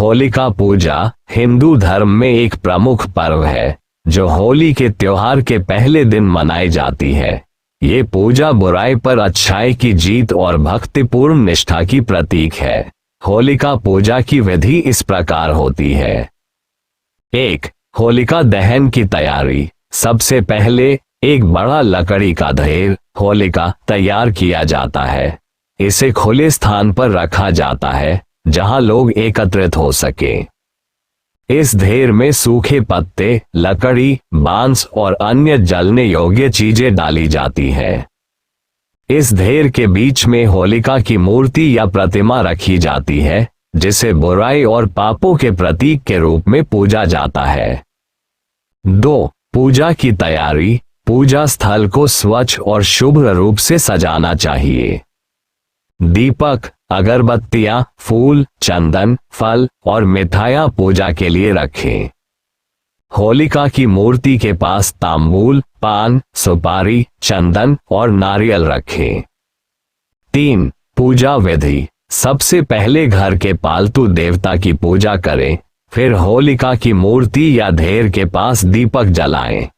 होलिका पूजा हिंदू धर्म में एक प्रमुख पर्व है जो होली के त्योहार के पहले दिन मनाई जाती है। ये पूजा बुराई पर अच्छाई की जीत और भक्तिपूर्ण निष्ठा की प्रतीक है। होलिका पूजा की विधि इस प्रकार होती है। 1. होलिका दहन की तैयारी। सबसे पहले एक बड़ा लकड़ी का ढेर होलिका तैयार किया जाता है। इसे खुले स्थान पर रखा जाता है जहां लोग एकत्रित हो सके। इस ढेर में सूखे पत्ते, लकड़ी, बांस और अन्य जलने योग्य चीजें डाली जाती हैं। इस ढेर के बीच में होलिका की मूर्ति या प्रतिमा रखी जाती है जिसे बुराई और पापों के प्रतीक के रूप में पूजा जाता है। 2. पूजा की तैयारी। पूजा स्थल को स्वच्छ और शुभ रूप से सजाना चाहिए। दीपक, अगरबत्तियां, फूल, चंदन, फल और मिठाइयां पूजा के लिए रखें। होलिका की मूर्ति के पास तांबूल, पान, सुपारी, चंदन और नारियल रखें। 3. पूजा विधि। सबसे पहले घर के पालतू देवता की पूजा करें, फिर होलिका की मूर्ति या ढेर के पास दीपक जलाएं।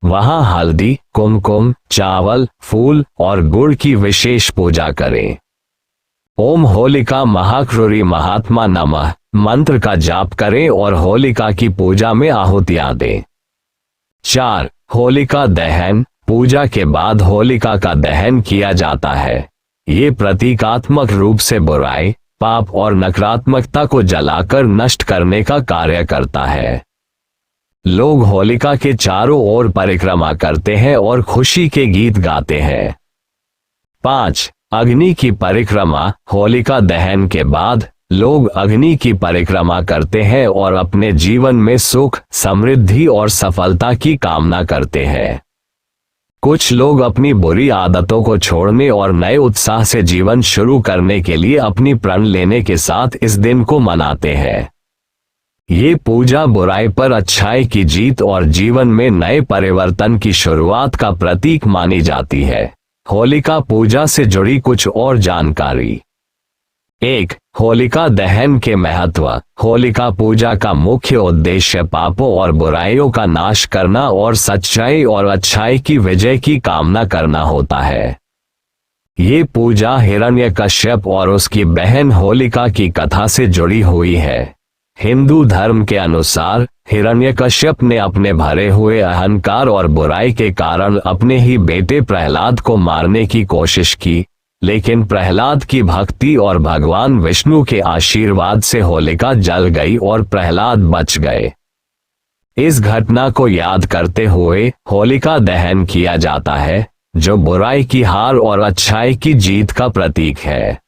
वहां हल्दी, कुमकुम, चावल, फूल और गुड़ की विशेष पूजा करें। ओम होलिका महाक्रूरी महात्मा नमः मंत्र का जाप करें और होलिका की पूजा में आहुतियां दें। 4. होलिका दहन। पूजा के बाद होलिका का दहन किया जाता है। ये प्रतीकात्मक रूप से बुराई, पाप और नकारात्मकता को जलाकर नष्ट करने का कार्य करता है। लोग होलिका के चारों ओर परिक्रमा करते हैं और खुशी के गीत गाते हैं। 5. अग्नि की परिक्रमा। होलिका दहन के बाद लोग अग्नि की परिक्रमा करते हैं और अपने जीवन में सुख, समृद्धि और सफलता की कामना करते हैं। कुछ लोग अपनी बुरी आदतों को छोड़ने और नए उत्साह से जीवन शुरू करने के लिए अपनी प्रण लेने के साथ इस दिन को मनाते हैं। ये पूजा बुराई पर अच्छाई की जीत और जीवन में नए परिवर्तन की शुरुआत का प्रतीक मानी जाती है। होलिका पूजा से जुड़ी कुछ और जानकारी। 1. होलिका दहन के महत्व। होलिका पूजा का मुख्य उद्देश्य पापों और बुराइयों का नाश करना और सच्चाई और अच्छाई की विजय की कामना करना होता है। ये पूजा हिरण्यकश्यप और उसकी बहन होलिका की कथा से जुड़ी हुई है। हिंदू धर्म के अनुसार हिरण्यकश्यप ने अपने भरे हुए अहंकार और बुराई के कारण अपने ही बेटे प्रहलाद को मारने की कोशिश की, लेकिन प्रहलाद की भक्ति और भगवान विष्णु के आशीर्वाद से होलिका जल गई और प्रहलाद बच गए। इस घटना को याद करते हुए होलिका दहन किया जाता है जो बुराई की हार और अच्छाई की जीत का प्रतीक है।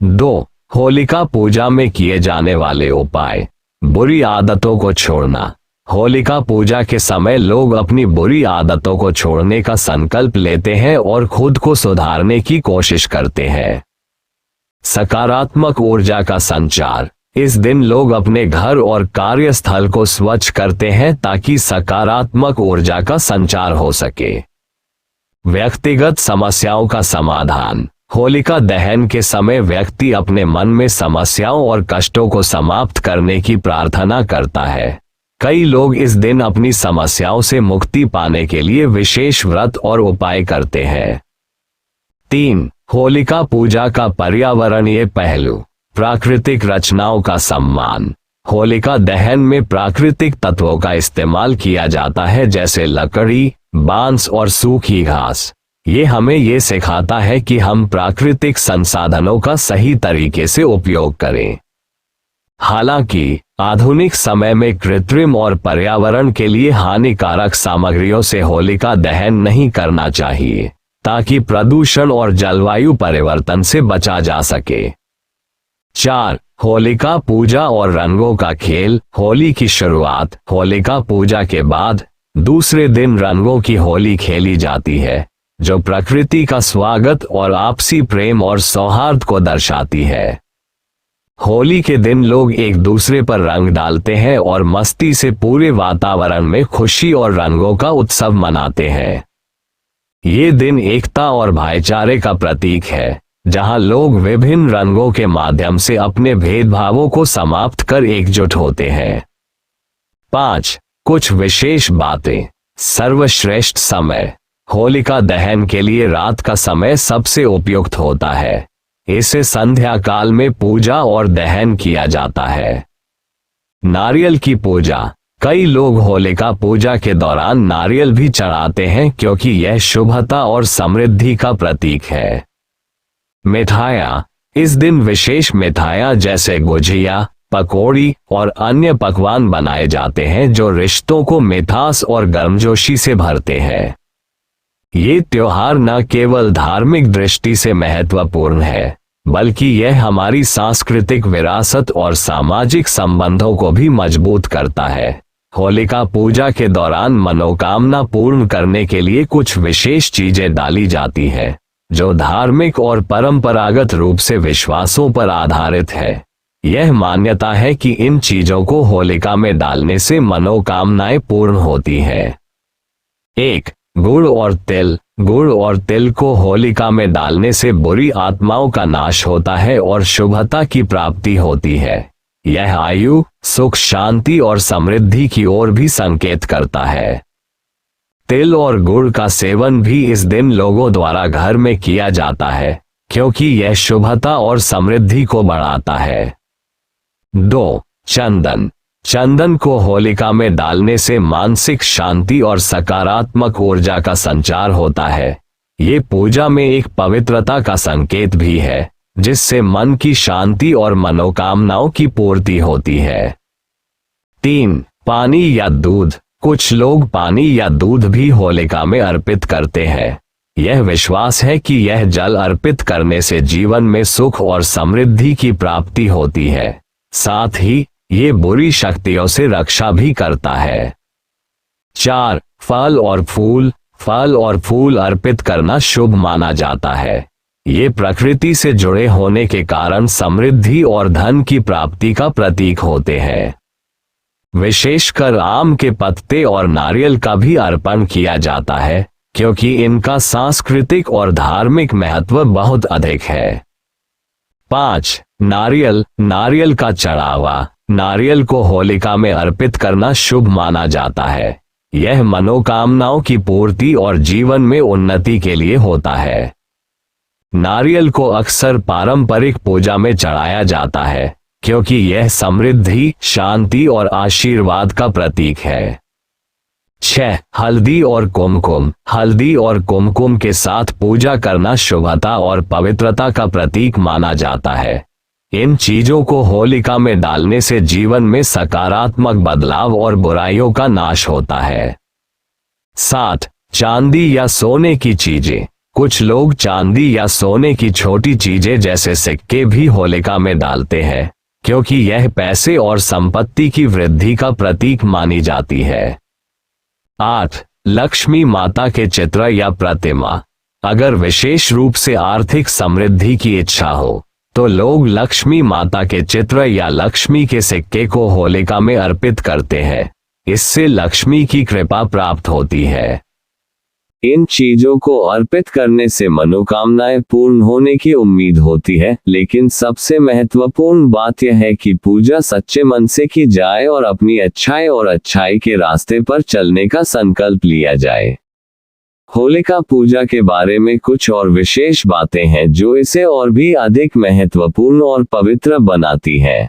2. होलिका पूजा में किए जाने वाले उपाय। बुरी आदतों को छोड़ना। होलिका पूजा के समय लोग अपनी बुरी आदतों को छोड़ने का संकल्प लेते हैं और खुद को सुधारने की कोशिश करते हैं। सकारात्मक ऊर्जा का संचार। इस दिन लोग अपने घर और कार्यस्थल को स्वच्छ करते हैं ताकि सकारात्मक ऊर्जा का संचार हो सके। व्यक्तिगत समस्याओं का समाधान। होलिका दहन के समय व्यक्ति अपने मन में समस्याओं और कष्टों को समाप्त करने की प्रार्थना करता है। कई लोग इस दिन अपनी समस्याओं से मुक्ति पाने के लिए विशेष व्रत और उपाय करते हैं। 3. होलिका पूजा का पर्यावरणीय पहलू। प्राकृतिक रचनाओं का सम्मान। होलिका दहन में प्राकृतिक तत्वों का इस्तेमाल किया जाता है जैसे लकड़ी, बांस और सूखी घास। ये हमें ये सिखाता है कि हम प्राकृतिक संसाधनों का सही तरीके से उपयोग करें। हालांकि आधुनिक समय में कृत्रिम और पर्यावरण के लिए हानिकारक सामग्रियों से होलिका दहन नहीं करना चाहिए ताकि प्रदूषण और जलवायु परिवर्तन से बचा जा सके। 4. होलिका पूजा और रंगों का खेल। होली की शुरुआत। होलिका पूजा के बाद दूसरे दिन रंगों की होली खेली जाती है जो प्रकृति का स्वागत और आपसी प्रेम और सौहार्द को दर्शाती है। होली के दिन लोग एक दूसरे पर रंग डालते हैं और मस्ती से पूरे वातावरण में खुशी और रंगों का उत्सव मनाते हैं। ये दिन एकता और भाईचारे का प्रतीक है जहां लोग विभिन्न रंगों के माध्यम से अपने भेदभावों को समाप्त कर एकजुट होते हैं। 5. कुछ विशेष बातें। सर्वश्रेष्ठ समय। होलिका दहन के लिए रात का समय सबसे उपयुक्त होता है। इसे संध्या काल में पूजा और दहन किया जाता है। नारियल की पूजा। कई लोग होलिका पूजा के दौरान नारियल भी चढ़ाते हैं क्योंकि यह शुभता और समृद्धि का प्रतीक है। मिठाइयाँ। इस दिन विशेष मिठाइयाँ जैसे गुजिया, पकौड़ी और अन्य पकवान बनाए जाते हैं जो रिश्तों को मिठास और गर्मजोशी से भरते हैं। ये त्योहार न केवल धार्मिक दृष्टि से महत्वपूर्ण है, बल्कि यह हमारी सांस्कृतिक विरासत और सामाजिक संबंधों को भी मजबूत करता है। होलिका पूजा के दौरान मनोकामना पूर्ण करने के लिए कुछ विशेष चीजें डाली जाती हैं, जो धार्मिक और परंपरागत रूप से विश्वासों पर आधारित है। यह मान्यता है कि इन चीजों को होलिका में डालने से मनोकामनाएं पूर्ण होती हैं। 1. गुड़ और तिल। गुड़ और तिल को होलिका में डालने से बुरी आत्माओं का नाश होता है और शुभता की प्राप्ति होती है। यह आयु, सुख, शांति और समृद्धि की ओर भी संकेत करता है। तिल और गुड़ का सेवन भी इस दिन लोगों द्वारा घर में किया जाता है, क्योंकि यह शुभता और समृद्धि को बढ़ाता है। 2. चंदन। चंदन को होलिका में डालने से मानसिक शांति और सकारात्मक ऊर्जा का संचार होता है। ये पूजा में एक पवित्रता का संकेत भी है, जिससे मन की शांति और मनोकामनाओं की पूर्ति होती है। 3. पानी या दूध। कुछ लोग पानी या दूध भी होलिका में अर्पित करते हैं। यह विश्वास है कि यह जल अर्पित करने से जीवन में सुख और समृद्धि की प्राप्ति होती है, साथ ही ये बुरी शक्तियों से रक्षा भी करता है। 4. फल और फूल। फल और फूल अर्पित करना शुभ माना जाता है। ये प्रकृति से जुड़े होने के कारण समृद्धि और धन की प्राप्ति का प्रतीक होते हैं। विशेषकर आम के पत्ते और नारियल का भी अर्पण किया जाता है, क्योंकि इनका सांस्कृतिक और धार्मिक महत्व बहुत अधिक है। 5. नारियल। नारियल का चढ़ावा। नारियल को होलिका में अर्पित करना शुभ माना जाता है। यह मनोकामनाओं की पूर्ति और जीवन में उन्नति के लिए होता है। नारियल को अक्सर पारंपरिक पूजा में चढ़ाया जाता है, क्योंकि यह समृद्धि, शांति और आशीर्वाद का प्रतीक है। 6. हल्दी और कुमकुम। हल्दी और कुमकुम के साथ पूजा करना शुभता और पवित्रता का प्रतीक माना जाता है। इन चीजों को होलिका में डालने से जीवन में सकारात्मक बदलाव और बुराइयों का नाश होता है। 7. चांदी या सोने की चीजें। कुछ लोग चांदी या सोने की छोटी चीजें जैसे सिक्के भी होलिका में डालते हैं, क्योंकि यह पैसे और संपत्ति की वृद्धि का प्रतीक मानी जाती है। 8. लक्ष्मी माता के चित्र या प्रतिमा। अगर विशेष रूप से आर्थिक समृद्धि की इच्छा हो, तो लोग लक्ष्मी माता के चित्र या लक्ष्मी के सिक्के को होलिका में अर्पित करते हैं। इससे लक्ष्मी की कृपा प्राप्त होती है। इन चीजों को अर्पित करने से मनोकामनाएं पूर्ण होने की उम्मीद होती है, लेकिन सबसे महत्वपूर्ण बात यह है कि पूजा सच्चे मन से की जाए और अपनी अच्छाई और अच्छाई के रास्ते पर चलने का संकल्प लिया जाए। होलिका पूजा के बारे में कुछ और विशेष बातें हैं जो इसे और भी अधिक महत्वपूर्ण और पवित्र बनाती हैं।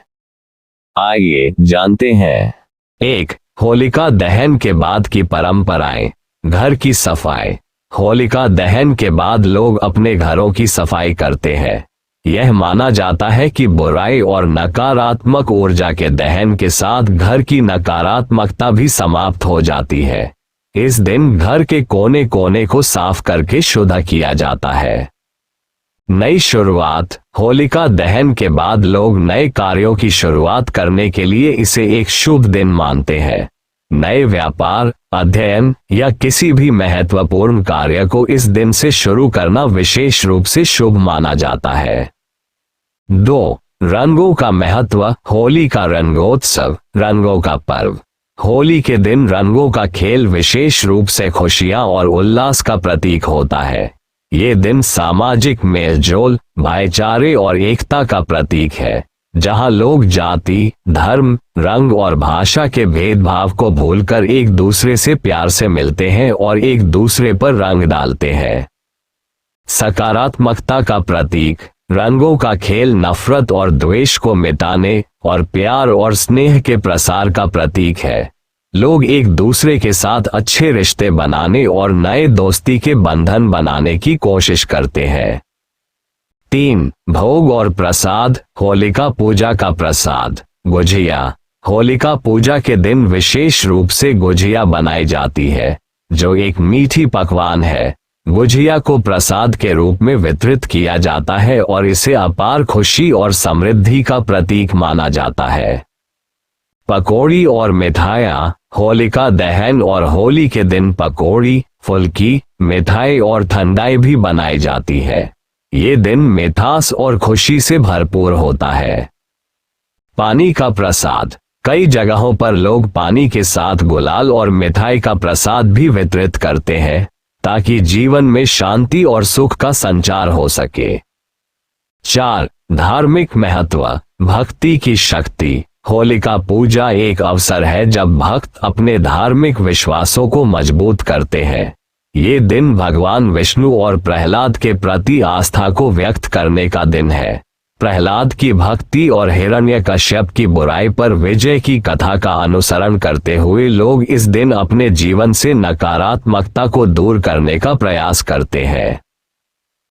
आइए जानते हैं। 1. होलिका दहन के बाद की परंपराएं। घर की सफाई। होलिका दहन के बाद लोग अपने घरों की सफाई करते हैं। यह माना जाता है कि बुराई और नकारात्मक ऊर्जा के दहन के साथ घर की नकारात्मकता भी समाप्त हो जाती है। इस दिन घर के कोने कोने को साफ करके शुद्ध किया जाता है। नई शुरुआत। होलिका दहन के बाद लोग नए कार्यों की शुरुआत करने के लिए इसे एक शुभ दिन मानते हैं। नए व्यापार, अध्ययन या किसी भी महत्वपूर्ण कार्य को इस दिन से शुरू करना विशेष रूप से शुभ माना जाता है। 2. रंगों का महत्व। होली का रंगोत्सव। रंगों का पर्व। होली के दिन रंगों का खेल विशेष रूप से खुशियां और उल्लास का प्रतीक होता है। ये दिन सामाजिक मेलजोल, भाईचारे और एकता का प्रतीक है, जहां लोग जाति, धर्म, रंग और भाषा के भेदभाव को भूलकर एक दूसरे से प्यार से मिलते हैं और एक दूसरे पर रंग डालते हैं। सकारात्मकता का प्रतीक, रंगों का खेल नफरत और द्वेष को मिटाने और प्यार और स्नेह के प्रसार का प्रतीक है। लोग एक दूसरे के साथ अच्छे रिश्ते बनाने और नए दोस्ती के बंधन बनाने की कोशिश करते हैं। 3. भोग और प्रसाद, होलिका पूजा का प्रसाद, गुझिया। होलिका पूजा के दिन विशेष रूप से गुझिया बनाई जाती है, जो एक मीठी पकवान है। गुझिया को प्रसाद के रूप में वितरित किया जाता है और इसे अपार खुशी और समृद्धि का प्रतीक माना जाता है। पकौड़ी और मिठाइयाँ, होलिका दहन और होली के दिन पकौड़ी, फुल्की, मिठाई और ठंडाई भी बनाई जाती है। ये दिन मिठास और खुशी से भरपूर होता है। पानी का प्रसाद, कई जगहों पर लोग पानी के साथ गुलाल और मिठाई का प्रसाद भी वितरित करते हैं, ताकि जीवन में शांति और सुख का संचार हो सके। 4. धार्मिक महत्व, भक्ति की शक्ति। होलिका पूजा एक अवसर है जब भक्त अपने धार्मिक विश्वासों को मजबूत करते हैं। ये दिन भगवान विष्णु और प्रहलाद के प्रति आस्था को व्यक्त करने का दिन है। प्रहलाद की भक्ति और हिरण्यकश्यप की बुराई पर विजय की कथा का अनुसरण करते हुए लोग इस दिन अपने जीवन से नकारात्मकता को दूर करने का प्रयास करते हैं।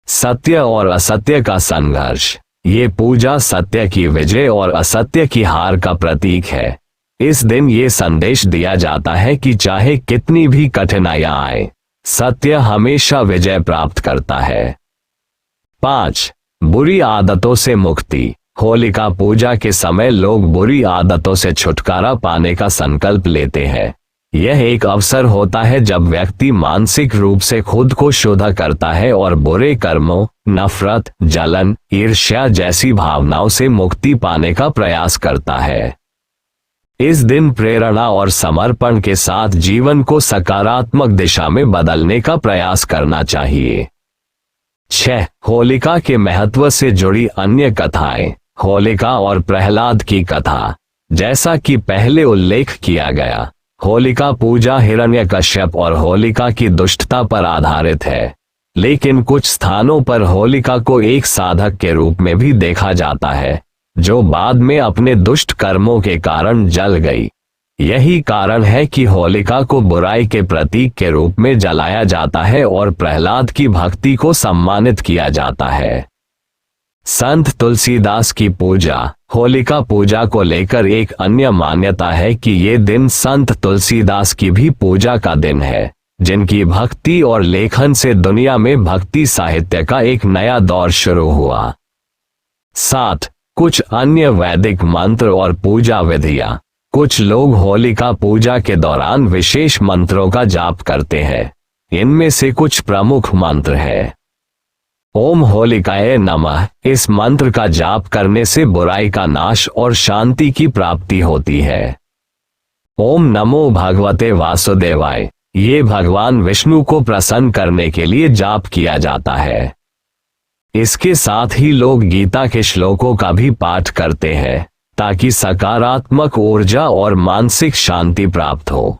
सत्य और असत्य का संघर्ष, ये पूजा सत्य की विजय और असत्य की हार का प्रतीक है। इस दिन ये संदेश दिया जाता है कि चाहे कितनी भी कठिनाइयां आए, सत्य हमेशा विजय प्राप्त करता है। 5. बुरी आदतों से मुक्ति। होलिका पूजा के समय लोग बुरी आदतों से छुटकारा पाने का संकल्प लेते हैं। यह एक अवसर होता है जब व्यक्ति मानसिक रूप से खुद को शुद्ध करता है और बुरे कर्मों, नफरत, जलन, ईर्ष्या जैसी भावनाओं से मुक्ति पाने का प्रयास करता है। इस दिन प्रेरणा और समर्पण के साथ जीवन को सकारात्मक दिशा में बदलने का प्रयास करना चाहिए। 6. होलिका के महत्व से जुड़ी अन्य कथाएं। होलिका और प्रहलाद की कथा। जैसा कि पहले उल्लेख किया गया, होलिका पूजा हिरण्यकश्यप और होलिका की दुष्टता पर आधारित है, लेकिन कुछ स्थानों पर होलिका को एक साधक के रूप में भी देखा जाता है, जो बाद में अपने दुष्ट कर्मों के कारण जल गई। यही कारण है कि होलिका को बुराई के प्रतीक के रूप में जलाया जाता है और प्रहलाद की भक्ति को सम्मानित किया जाता है। संत तुलसीदास की पूजा। होलिका पूजा को लेकर एक अन्य मान्यता है कि ये दिन संत तुलसीदास की भी पूजा का दिन है, जिनकी भक्ति और लेखन से दुनिया में भक्ति साहित्य का एक नया दौर शुरू हुआ। 7. कुछ अन्य वैदिक मंत्र और पूजा विधियां। कुछ लोग होलिका पूजा के दौरान विशेष मंत्रों का जाप करते हैं। इनमें से कुछ प्रमुख मंत्र है। ओम होलिकाय नमः। इस मंत्र का जाप करने से बुराई का नाश और शांति की प्राप्ति होती है। ओम नमो भगवते वासुदेवाय। ये भगवान विष्णु को प्रसन्न करने के लिए जाप किया जाता है। इसके साथ ही लोग गीता के श्लोकों का भी पाठ करते हैं, ताकि सकारात्मक ऊर्जा और मानसिक शांति प्राप्त हो।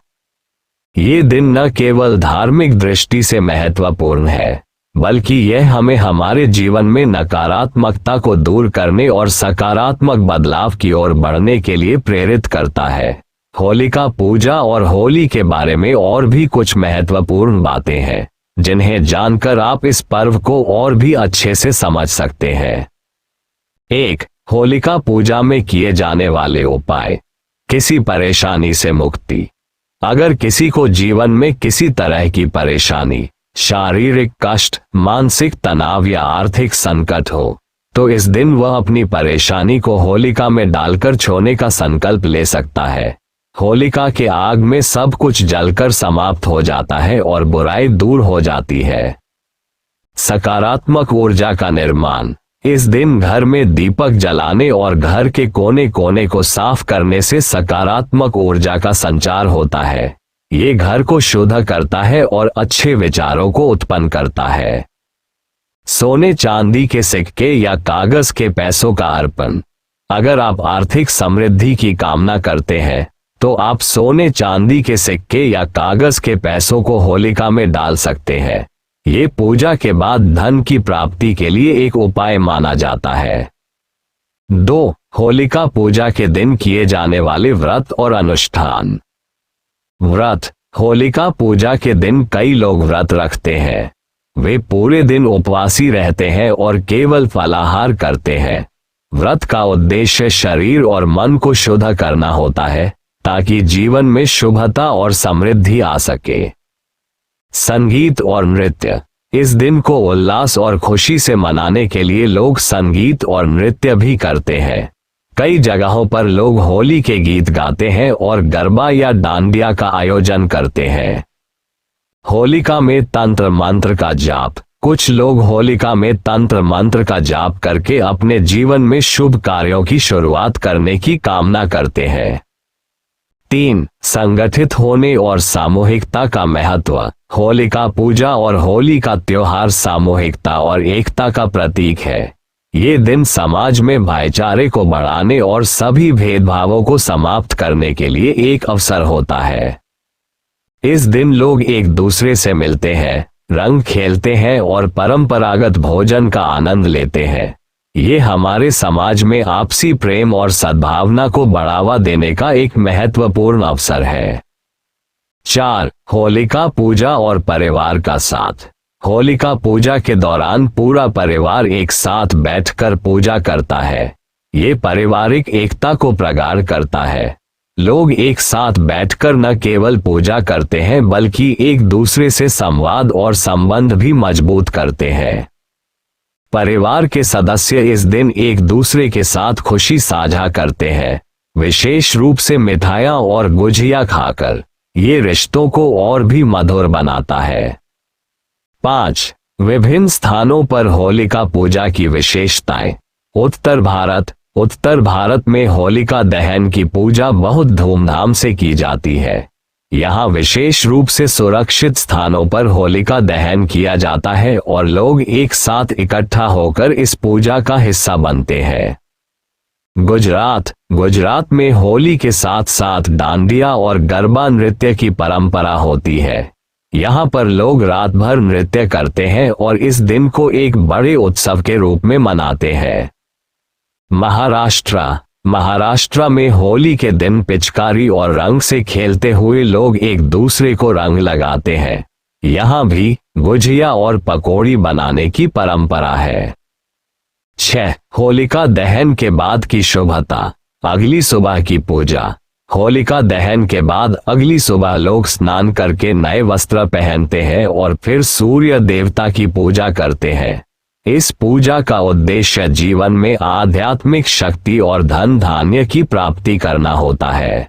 ये दिन न केवल धार्मिक दृष्टि से महत्वपूर्ण है, बल्कि यह हमें हमारे जीवन में नकारात्मकता को दूर करने और सकारात्मक बदलाव की ओर बढ़ने के लिए प्रेरित करता है। होलिका पूजा और होली के बारे में और भी कुछ महत्वपूर्ण बातें हैं, जिन्हें जानकर आप इस पर्व को और भी अच्छे से समझ सकते हैं। 1. होलिका पूजा में किए जाने वाले उपाय। किसी परेशानी से मुक्ति। अगर किसी को जीवन में किसी तरह की परेशानी, शारीरिक कष्ट, मानसिक तनाव या आर्थिक संकट हो, तो इस दिन वह अपनी परेशानी को होलिका में डालकर छोड़ने का संकल्प ले सकता है। होलिका के आग में सब कुछ जलकर समाप्त हो जाता है और बुराई दूर हो जाती है। सकारात्मक ऊर्जा का निर्माण। इस दिन घर में दीपक जलाने और घर के कोने कोने को साफ करने से सकारात्मक ऊर्जा का संचार होता है। ये घर को शुद्ध करता है और अच्छे विचारों को उत्पन्न करता है। सोने चांदी के सिक्के या कागज के पैसों का अर्पण। अगर आप आर्थिक समृद्धि की कामना करते हैं तो आप सोने चांदी के सिक्के या कागज के पैसों को होलिका में डाल सकते हैं। ये पूजा के बाद धन की प्राप्ति के लिए एक उपाय माना जाता है। 2. होलिका पूजा के दिन किए जाने वाले व्रत और अनुष्ठान। व्रत। होलिका पूजा के दिन कई लोग व्रत रखते हैं। वे पूरे दिन उपवासी रहते हैं और केवल फलाहार करते हैं। व्रत का उद्देश्य शरीर और मन को शुद्ध करना होता है ताकि जीवन में शुभता और समृद्धि आ सके। संगीत और नृत्य। इस दिन को उल्लास और खुशी से मनाने के लिए लोग संगीत और नृत्य भी करते हैं। कई जगहों पर लोग होली के गीत गाते हैं और गरबा या डांडिया का आयोजन करते हैं। होलिका में तंत्र मंत्र का जाप। कुछ लोग होलिका में तंत्र मंत्र का जाप करके अपने जीवन में शुभ कार्यों की शुरुआत करने की कामना करते हैं। 3. संगठित होने और सामूहिकता का महत्व। होलिका पूजा और होली का त्योहार सामूहिकता और एकता का प्रतीक है। ये दिन समाज में भाईचारे को बढ़ाने और सभी भेदभावों को समाप्त करने के लिए एक अवसर होता है। इस दिन लोग एक दूसरे से मिलते हैं, रंग खेलते हैं और परंपरागत भोजन का आनंद लेते हैं। ये हमारे समाज में आपसी प्रेम और सद्भावना को बढ़ावा देने का एक महत्वपूर्ण अवसर है। 4. होलिका पूजा और परिवार का साथ। होलिका पूजा के दौरान पूरा परिवार एक साथ बैठकर पूजा करता है। ये पारिवारिक एकता को प्रगाढ़ करता है। लोग एक साथ बैठकर न केवल पूजा करते हैं बल्कि एक दूसरे से संवाद और संबंध भी मजबूत करते हैं। परिवार के सदस्य इस दिन एक दूसरे के साथ खुशी साझा करते हैं, विशेष रूप से मिठाइयाँ और गुझिया खाकर। ये रिश्तों को और भी मधुर बनाता है। 5. विभिन्न स्थानों पर होलिका पूजा की विशेषताएं। उत्तर भारत में होलिका दहन की पूजा बहुत धूमधाम से की जाती है। यहाँ विशेष रूप से सुरक्षित स्थानों पर होलिका दहन किया जाता है और लोग एक साथ इकट्ठा होकर इस पूजा का हिस्सा बनते हैं। गुजरात में होली के साथ साथ डांडिया और गरबा नृत्य की परंपरा होती है। यहाँ पर लोग रात भर नृत्य करते हैं और इस दिन को एक बड़े उत्सव के रूप में मनाते हैं। महाराष्ट्र में होली के दिन पिचकारी और रंग से खेलते हुए लोग एक दूसरे को रंग लगाते हैं। यहाँ भी गुझिया और पकौड़ी बनाने की परंपरा है। 6. होलिका दहन के बाद की शुभता। अगली सुबह की पूजा। होलिका दहन के बाद अगली सुबह लोग स्नान करके नए वस्त्र पहनते हैं और फिर सूर्य देवता की पूजा करते हैं। इस पूजा का उद्देश्य जीवन में आध्यात्मिक शक्ति और धन धान्य की प्राप्ति करना होता है।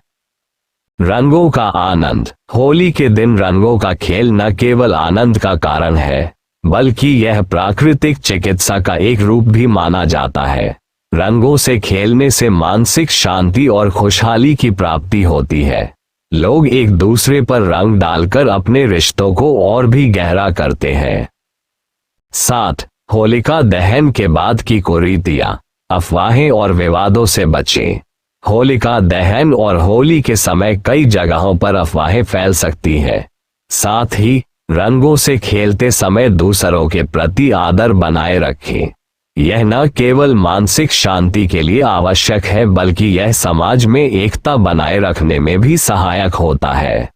रंगों का आनंद। होली के दिन रंगों का खेल न केवल आनंद का कारण है बल्कि यह प्राकृतिक चिकित्सा का एक रूप भी माना जाता है। रंगों से खेलने से मानसिक शांति और खुशहाली की प्राप्ति होती है। लोग एक दूसरे पर रंग डालकर अपने रिश्तों को और भी गहरा करते हैं। 7. होलिका दहन के बाद की कुरीतियां। अफवाहें और विवादों से बचें। होलिका दहन और होली के समय कई जगहों पर अफवाहें फैल सकती हैं। साथ ही रंगों से खेलते समय दूसरों के प्रति आदर बनाए रखें। यह न केवल मानसिक शांति के लिए आवश्यक है बल्कि यह समाज में एकता बनाए रखने में भी सहायक होता है।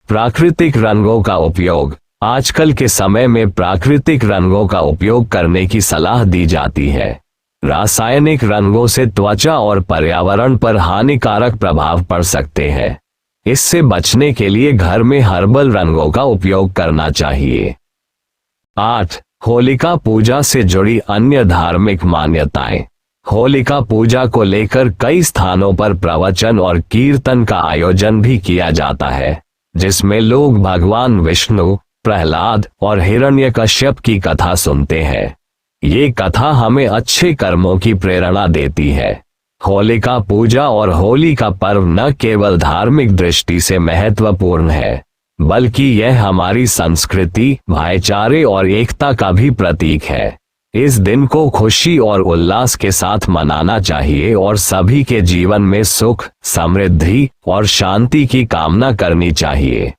प्राकृतिक रंगों का उपयोग। आजकल के समय में प्राकृतिक रंगों का उपयोग करने की सलाह दी जाती है। रासायनिक रंगों से त्वचा और पर्यावरण पर हानिकारक प्रभाव पड़ सकते हैं। इससे बचने के लिए घर में हर्बल रंगों का उपयोग करना चाहिए। 8. होलिका पूजा से जुड़ी अन्य धार्मिक मान्यताएं। होलिका पूजा को लेकर कई स्थानों पर प्रवचन और कीर्तन का आयोजन भी किया जाता है, जिसमें लोग भगवान विष्णु, प्रहलाद और हिरण्यकश्यप की कथा सुनते हैं। ये कथा हमें अच्छे कर्मों की प्रेरणा देती है। होलिका पूजा और होली का पर्व न केवल धार्मिक दृष्टि से महत्वपूर्ण है बल्कि यह हमारी संस्कृति, भाईचारे और एकता का भी प्रतीक है। इस दिन को खुशी और उल्लास के साथ मनाना चाहिए और सभी के जीवन में सुख, समृद्धि और शांति की कामना करनी चाहिए।